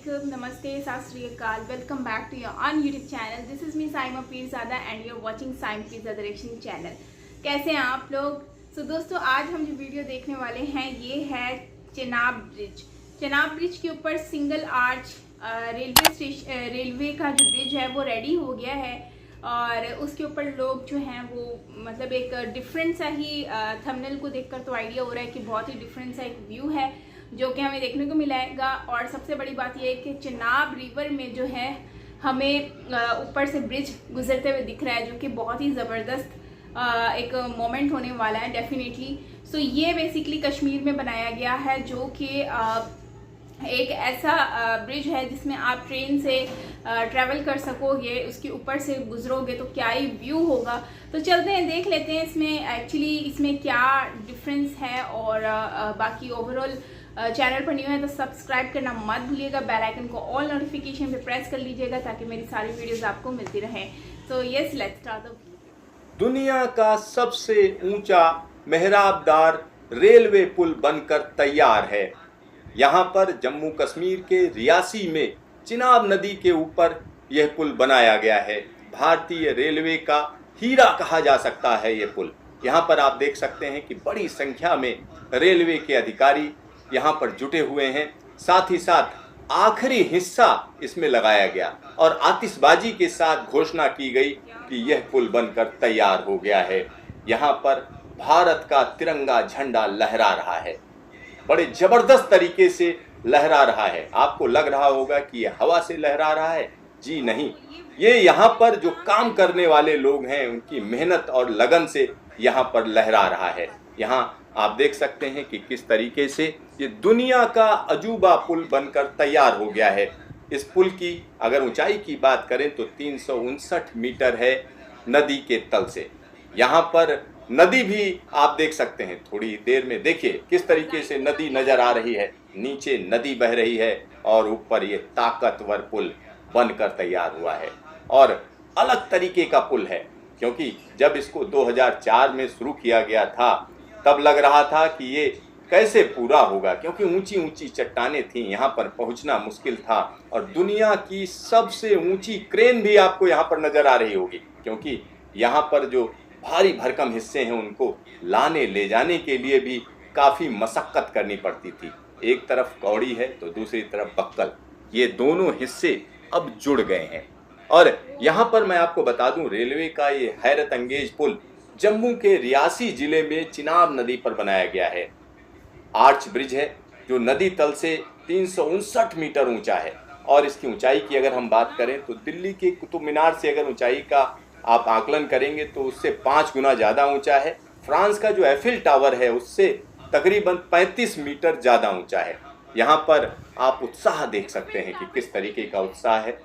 alaikum, namaste, sat shri akal. Welcome back to your on YouTube channel. This is me Saima Pirzada and you're watching Saima Pirzada Direction channel. कैसे हैं आप लोग? तो दोस्तों आज हम जो वीडियो देखने वाले हैं ये है चेनाब ब्रिज। चेनाब ब्रिज के ऊपर सिंगल आर्च रेलवे का जो ब्रिज है वो रेडी हो गया है और उसके ऊपर लोग जो हैं वो मतलब एक डिफरेंट सा ही थंबनेल को देखकर तो आइडिया हो रहा है कि बहुत ही डिफरेंट सा एक व्यू है जो कि हमें देखने को मिलेगा। और सबसे बड़ी बात यह है कि चेनाब रिवर में जो है हमें ऊपर से ब्रिज गुजरते हुए दिख रहा है जो कि बहुत ही ज़बरदस्त एक मोमेंट होने वाला है डेफिनेटली। सो ये बेसिकली कश्मीर में बनाया गया है जो कि एक ऐसा ब्रिज है जिसमें आप ट्रेन से ट्रैवल कर सकोगे, उसके ऊपर से गुजरोगे तो क्या ही व्यू होगा। तो चलते हैं देख लेते हैं इसमें क्या डिफरेंस है और बाकी ओवरऑल चैनल पर न्यू है तो सब्सक्राइब करना मत भूलिएगा, बेल आइकन को ऑल नोटिफिकेशन पे प्रेस कर लीजिएगा ताकि मेरी सारी वीडियोस आपको मिलती रहें। तो यस लेट्स स्टार्ट। दुनिया का सबसे ऊंचा मेहराबदार रेलवे पुल बनकर तैयार है। यहाँ पर जम्मू कश्मीर के रियासी में चिनाब नदी के ऊपर यह पुल बनाया गया है। भारतीय रेलवे का हीरा कहा जा सकता है ये पुल। यहाँ पर आप देख सकते हैं कि बड़ी संख्या में रेलवे के अधिकारी यहाँ पर जुटे हुए हैं। साथ ही साथ आखिरी हिस्सा इसमें लगाया गया और आतिशबाजी के साथ घोषणा की गई कि यह पुल बनकर तैयार हो गया है। यहाँ पर भारत का तिरंगा झंडा लहरा रहा है, बड़े जबरदस्त तरीके से लहरा रहा है। आपको लग रहा होगा कि यह हवा से लहरा रहा है, जी नहीं, ये यहाँ पर जो काम करने वाले लोग हैं उनकी मेहनत और लगन से यहाँ पर लहरा रहा है। यहाँ आप देख सकते हैं कि किस तरीके से ये दुनिया का अजूबा पुल बनकर तैयार हो गया है। इस पुल की अगर ऊंचाई की बात करें तो 359 मीटर है नदी के तल से। यहाँ पर नदी भी आप देख सकते हैं, थोड़ी देर में देखिए किस तरीके से नदी नजर आ रही है। नीचे नदी बह रही है और ऊपर ये ताकतवर पुल बनकर तैयार हुआ है और अलग तरीके का पुल है क्योंकि जब इसको 2004 में शुरू किया गया था तब लग रहा था कि ये कैसे पूरा होगा क्योंकि ऊंची ऊंची चट्टानें थीं, यहाँ पर पहुंचना मुश्किल था और दुनिया की सबसे ऊंची क्रेन भी आपको यहाँ पर नजर आ रही होगी क्योंकि यहाँ पर जो भारी भरकम हिस्से हैं उनको लाने ले जाने के लिए भी काफ़ी मशक्कत करनी पड़ती थी। एक तरफ कौड़ी है तो दूसरी तरफ बक्कल, ये दोनों हिस्से अब जुड़ गए हैं। और यहाँ पर मैं आपको बता दूं रेलवे का ये हैरत अंगेज पुल जम्मू के रियासी जिले में चिनाब नदी पर बनाया गया है। आर्च ब्रिज है जो नदी तल से 359 मीटर ऊंचा है और इसकी ऊंचाई की अगर हम बात करें तो दिल्ली के कुतुब मीनार से अगर ऊंचाई का आप आकलन करेंगे तो उससे 5 गुना ज़्यादा ऊंचा है। फ्रांस का जो एफिल टावर है उससे तकरीबन 35 मीटर ज़्यादा ऊंचा है। यहाँ पर आप उत्साह देख सकते हैं कि किस तरीके का उत्साह है।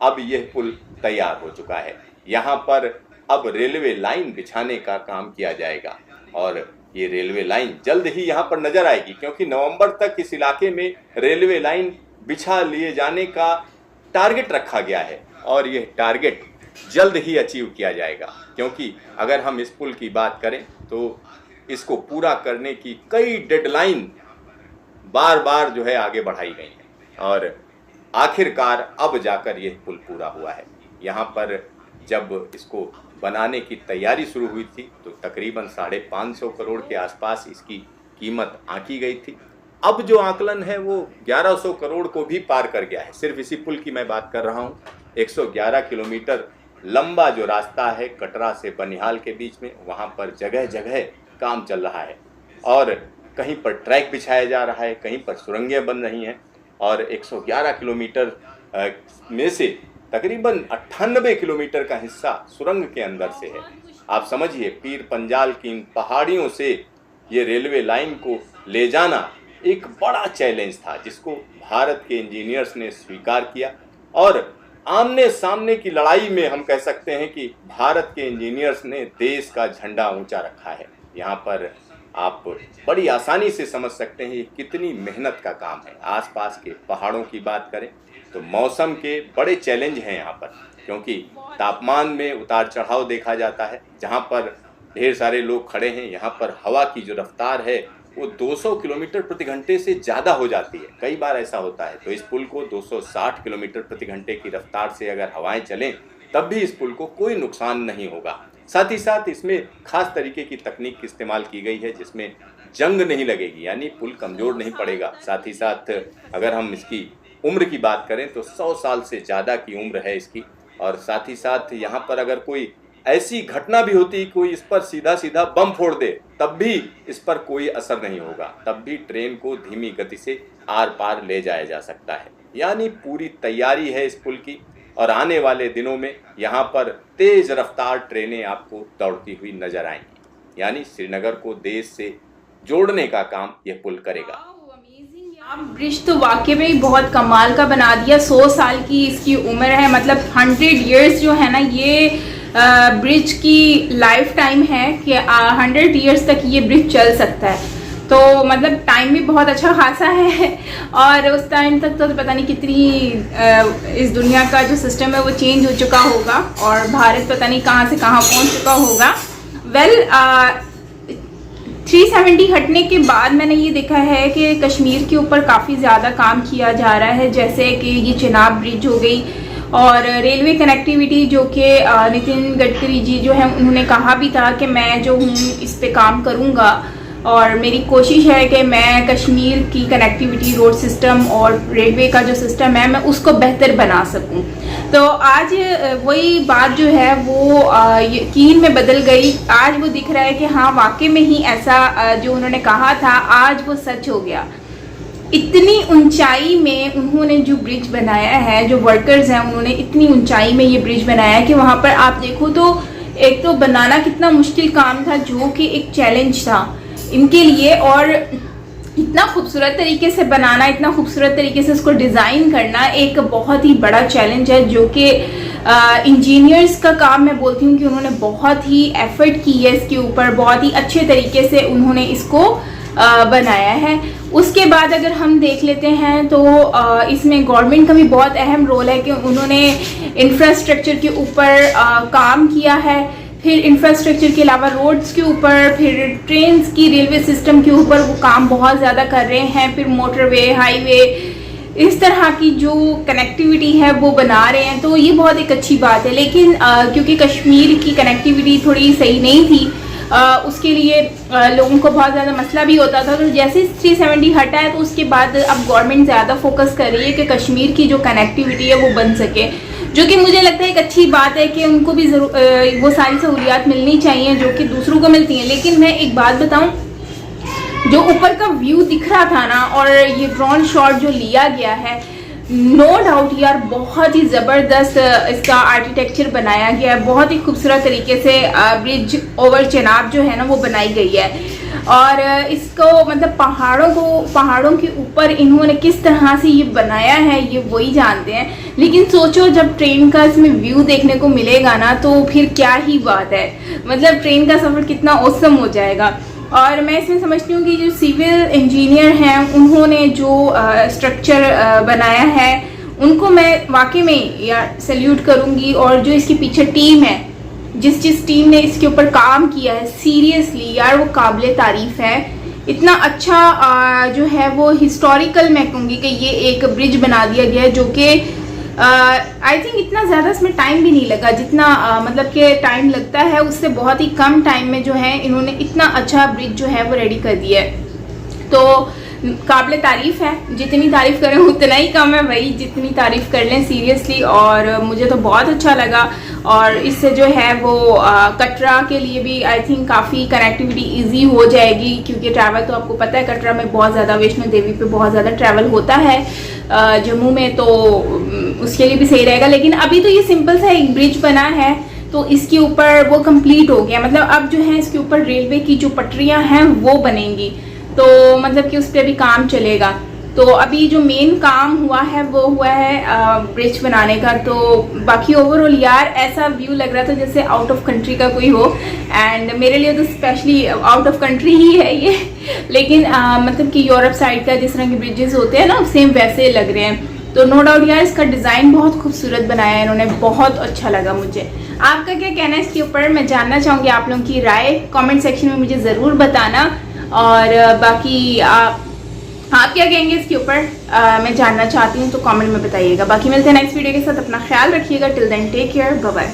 अब यह पुल तैयार हो चुका है। यहाँ पर अब रेलवे लाइन बिछाने का काम किया जाएगा और ये रेलवे लाइन जल्द ही यहाँ पर नजर आएगी क्योंकि नवंबर तक इस इलाके में रेलवे लाइन बिछा लिए जाने का टारगेट रखा गया है और यह टारगेट जल्द ही अचीव किया जाएगा क्योंकि अगर हम इस पुल की बात करें तो इसको पूरा करने की कई डेडलाइन बार बार जो है आगे बढ़ाई गई है और आखिरकार अब जाकर यह पुल पूरा हुआ है। यहाँ पर जब इसको बनाने की तैयारी शुरू हुई थी तो तकरीबन 550 करोड़ के आसपास इसकी कीमत आंकी गई थी। अब जो आकलन है वो 1100 करोड़ को भी पार कर गया है। सिर्फ इसी पुल की मैं बात कर रहा हूँ। 111 किलोमीटर लंबा जो रास्ता है कटरा से बनिहाल के बीच में, वहाँ पर जगह जगह काम चल रहा है और कहीं पर ट्रैक बिछाया जा रहा है, कहीं पर सुरंगें बन रही हैं और 111 किलोमीटर में से तकरीबन 98 किलोमीटर का हिस्सा सुरंग के अंदर से है। आप समझिए पीर पंजाल की इन पहाड़ियों से ये रेलवे लाइन को ले जाना एक बड़ा चैलेंज था जिसको भारत के इंजीनियर्स ने स्वीकार किया और आमने सामने की लड़ाई में हम कह सकते हैं कि भारत के इंजीनियर्स ने देश का झंडा ऊंचा रखा है। यहाँ पर आप बड़ी आसानी से समझ सकते हैं ये कितनी मेहनत का काम है। आसपास के पहाड़ों की बात करें तो मौसम के बड़े चैलेंज हैं यहाँ पर क्योंकि तापमान में उतार चढ़ाव देखा जाता है। जहाँ पर ढेर सारे लोग खड़े हैं यहाँ पर हवा की जो रफ्तार है वो 200 किलोमीटर प्रति घंटे से ज़्यादा हो जाती है। कई बार ऐसा होता है। तो इस पुल को 260 किलोमीटर प्रति घंटे की रफ्तार से अगर हवाएं चलें तब भी इस पुल को कोई नुकसान नहीं होगा। साथ ही साथ इसमें खास तरीके की तकनीक इस्तेमाल की गई है जिसमें जंग नहीं लगेगी, यानी पुल कमज़ोर नहीं पड़ेगा। साथ ही साथ अगर हम इसकी उम्र की बात करें तो 100 साल से ज़्यादा की उम्र है इसकी। और साथ ही साथ यहाँ पर अगर कोई ऐसी घटना भी होती, कोई इस पर सीधा सीधा बम फोड़ दे, तब भी इस पर कोई असर नहीं होगा। तब भी ट्रेन को धीमी गति से आर पार ले जाया जा सकता है। यानी पूरी तैयारी है इस पुल की और आने वाले दिनों में यहाँ पर तेज रफ्तार ट्रेनें आपको दौड़ती हुई नजर आएंगी। यानी श्रीनगर को देश से जोड़ने का काम यह पुल करेगा। ब्रिज तो वाकई में बहुत कमाल का बना दिया। 100 साल की इसकी उम्र है, मतलब 100 इयर्स जो है ना, ये ब्रिज की लाइफ टाइम है कि 100 इयर्स तक ये ब्रिज चल सकता है। तो मतलब टाइम भी बहुत अच्छा खासा है। और उस टाइम तक तो पता नहीं कितनी इस दुनिया का जो सिस्टम है वो चेंज हो चुका होगा और भारत पता नहीं कहाँ से कहाँ पहुँच चुका होगा। 370 हटने के बाद मैंने ये देखा है कि कश्मीर के ऊपर काफ़ी ज़्यादा काम किया जा रहा है, जैसे कि ये चिनाब ब्रिज हो गई और रेलवे कनेक्टिविटी, जो कि नितिन गडकरी जी जो है उन्होंने कहा भी था कि मैं जो हूँ इस पे काम करूँगा और मेरी कोशिश है कि मैं कश्मीर की कनेक्टिविटी, रोड सिस्टम और रेलवे का जो सिस्टम है मैं उसको बेहतर बना सकूं। तो आज वही बात जो है वो यकीन में बदल गई। आज वो दिख रहा है कि हाँ वाकई में ही ऐसा जो उन्होंने कहा था आज वो सच हो गया। इतनी ऊंचाई में उन्होंने जो ब्रिज बनाया है, जो वर्कर्स हैं उन्होंने इतनी ऊंचाई में ये ब्रिज बनाया है कि वहाँ पर आप देखो तो एक तो बनाना कितना मुश्किल काम था, जो कि एक चैलेंज था इनके लिए, और इतना खूबसूरत तरीके से बनाना, इतना खूबसूरत तरीके से उसको डिज़ाइन करना एक बहुत ही बड़ा चैलेंज है, जो कि इंजीनियर्स का काम मैं बोलती हूँ कि उन्होंने बहुत ही एफर्ट की है इसके ऊपर, बहुत ही अच्छे तरीके से उन्होंने इसको बनाया है। उसके बाद अगर हम देख लेते हैं तो इसमें गवर्नमेंट का भी बहुत अहम रोल है कि उन्होंने इंफ्रास्ट्रक्चर के ऊपर काम किया है, फिर इंफ्रास्ट्रक्चर के अलावा रोड्स के ऊपर, फिर ट्रेन्स की, रेलवे सिस्टम के ऊपर वो काम बहुत ज़्यादा कर रहे हैं, फिर मोटरवे, हाईवे, इस तरह की जो कनेक्टिविटी है वो बना रहे हैं। तो ये बहुत एक अच्छी बात है। लेकिन क्योंकि कश्मीर की कनेक्टिविटी थोड़ी सही नहीं थी, उसके लिए लोगों को बहुत ज़्यादा मसला भी होता था। तो जैसे 370 हटा है तो उसके बाद अब गवर्नमेंट ज़्यादा फोकस कर रही है कि कश्मीर की जो कनेक्टिविटी है वो बन सके, जो कि मुझे लगता है एक अच्छी बात है कि उनको भी वो सारी सहूलियात मिलनी चाहिए जो कि दूसरों को मिलती हैं। लेकिन मैं एक बात बताऊं, जो ऊपर का व्यू दिख रहा था ना और ये ड्रोन शॉट जो लिया गया है, नो डाउट यार बहुत ही ज़बरदस्त इसका आर्किटेक्चर बनाया गया है। बहुत ही खूबसूरत तरीके से ब्रिज ओवर चिनाब जो है ना वो बनाई गई है। और इसको मतलब पहाड़ों के ऊपर इन्होंने किस तरह से ये बनाया है ये वही जानते हैं। लेकिन सोचो जब ट्रेन का इसमें व्यू देखने को मिलेगा ना तो फिर क्या ही बात है, मतलब ट्रेन का सफ़र कितना औसम हो जाएगा। और मैं इसमें समझती हूँ कि जो सिविल इंजीनियर हैं उन्होंने जो स्ट्रक्चर बनाया है उनको मैं वाकई में यार सैल्यूट करूँगी। और जो इसके पीछे टीम है, जिस टीम ने इसके ऊपर काम किया है, सीरियसली यार वो काबिले तारीफ़ है। इतना अच्छा जो है वो हिस्टोरिकल मैं कहूँगी कि ये एक ब्रिज बना दिया गया है, जो कि आई थिंक इतना ज़्यादा इसमें टाइम भी नहीं लगा जितना मतलब कि टाइम लगता है उससे बहुत ही कम टाइम में जो है इन्होंने इतना अच्छा ब्रिज जो है वो रेडी कर दिया है। तो काबिले तारीफ़ है, जितनी तारीफ़ करें उतना ही कम है भाई, जितनी तारीफ़ कर लें सीरियसली। और मुझे तो बहुत अच्छा लगा। और इससे जो है वो कटरा के लिए भी आई थिंक काफ़ी कनेक्टिविटी इजी हो जाएगी, क्योंकि ट्रैवल तो आपको पता है कटरा में बहुत ज़्यादा, वैष्णो देवी पे बहुत ज़्यादा ट्रैवल होता है जम्मू में, तो उसके लिए भी सही रहेगा। लेकिन अभी तो ये सिंपल सा एक ब्रिज बना है तो इसके ऊपर वो कंप्लीट हो गया, मतलब अब जो है इसके ऊपर रेलवे की जो पटरियाँ हैं वो बनेंगी, तो मतलब कि उस पर भी काम चलेगा। तो अभी जो मेन काम हुआ है वो हुआ है ब्रिज बनाने का। तो बाकी ओवरऑल यार ऐसा व्यू लग रहा था जैसे आउट ऑफ कंट्री का कोई हो, एंड मेरे लिए तो स्पेशली आउट ऑफ कंट्री ही है ये। लेकिन मतलब कि यूरोप साइड का जिस तरह के ब्रिजेस होते हैं ना सेम वैसे लग रहे हैं। तो नो डाउट यार इसका डिज़ाइन बहुत खूबसूरत बनाया है इन्होंने, बहुत अच्छा लगा मुझे। आपका क्या कहना है इसके ऊपर, मैं जानना चाहूँगी आप लोगों की राय। कमेंट सेक्शन में मुझे ज़रूर बताना। और बाकी आप क्या कहेंगे इसके ऊपर मैं जानना चाहती हूँ, तो कमेंट में बताइएगा। बाकी मिलते हैं नेक्स्ट वीडियो के साथ, अपना ख्याल रखिएगा। Till then take care, bye bye.